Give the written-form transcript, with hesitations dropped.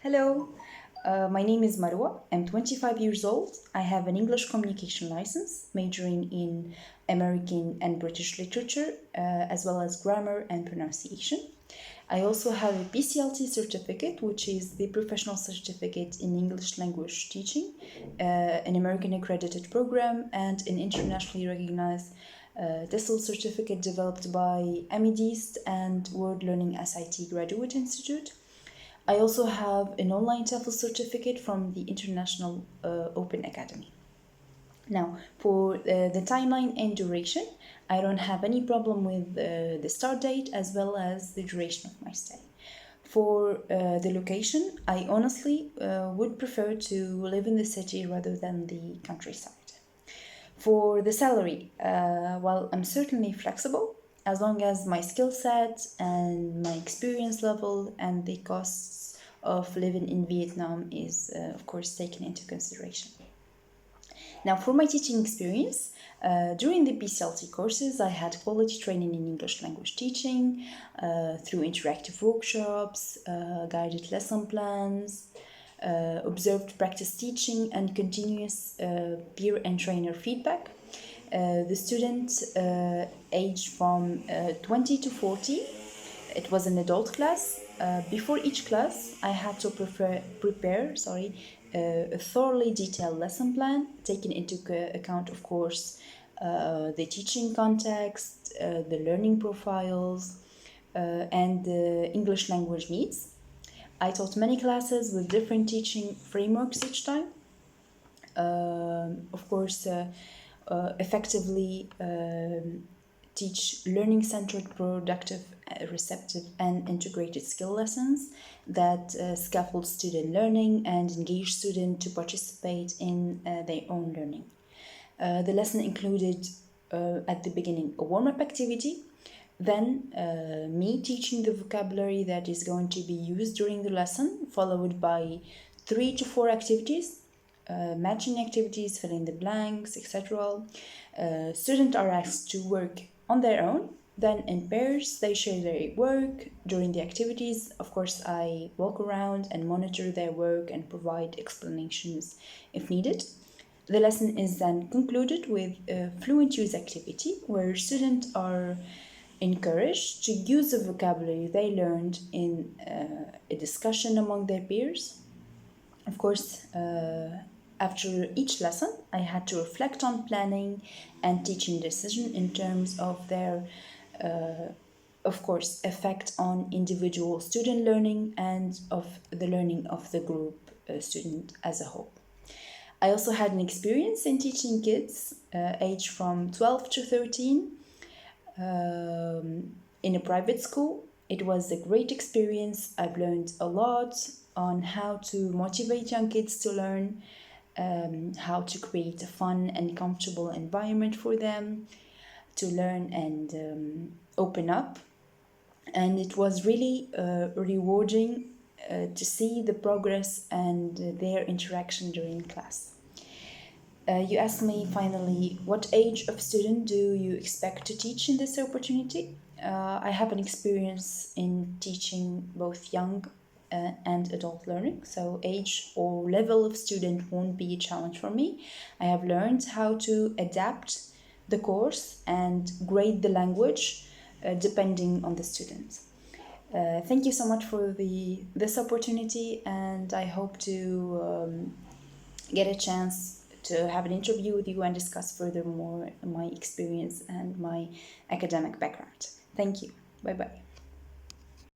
Hello, my name is Marwa. I'm 25 years old. I have an English communication license, majoring in American and British literature, as well as grammar and pronunciation. I also have a PCLT certificate, which is the professional certificate in English language teaching, an American accredited program, and an internationally recognized TESOL certificate developed by Amidist and World Learning SIT Graduate Institute. I also have an online TEFL certificate from the International Open Academy. Now, for the timeline and duration, I don't have any problem with the start date as well as the duration of my stay. For the location, I honestly would prefer to live in the city rather than the countryside. For the salary, well, I'm certainly flexible as long as my skill set and my experience level and the costs of living in Vietnam is, of course, taken into consideration. Now, for my teaching experience, during the PCLT courses, I had quality training in English language teaching through interactive workshops, guided lesson plans, observed practice teaching, and continuous peer and trainer feedback. The students aged from 20 to 40. It was an adult class. Before each class, I had to prepare a thoroughly detailed lesson plan, taking into account, of course, the teaching context, the learning profiles, and the English language needs. I taught many classes with different teaching frameworks each time. Of course, effectively teach learning-centered, productive, receptive, and integrated skill lessons that scaffold student learning and engage students to participate in their own learning. The lesson included, at the beginning, a warm-up activity, then me teaching the vocabulary that is going to be used during the lesson, followed by 3 to 4 activities, matching activities, fill in the blanks, etc. Students are asked to work on their own. Then in pairs, they share their work. During the activities, of course, I walk around and monitor their work and provide explanations if needed. The lesson is then concluded with a fluent use activity where students are encouraged to use the vocabulary they learned in a discussion among their peers. Of course, after each lesson, I had to reflect on planning and teaching decision in terms of their, of course, effect on individual student learning and of the learning of the group student as a whole. I also had an experience in teaching kids aged from 12 to 13 in a private school. It was a great experience. I've learned a lot on how to motivate young kids to learn, how to create a fun and comfortable environment for them to learn and open up. And it was really rewarding to see the progress and their interaction during class. You asked me finally, what age of student do you expect to teach in this opportunity? I have an experience in teaching both young and adult learning, so age or level of student won't be a challenge for me. I have learned how to adapt the course and grade the language depending on the student. Thank you so much for this opportunity, and I hope to get a chance to have an interview with you and discuss furthermore my experience and my academic background. Thank you. Bye-bye.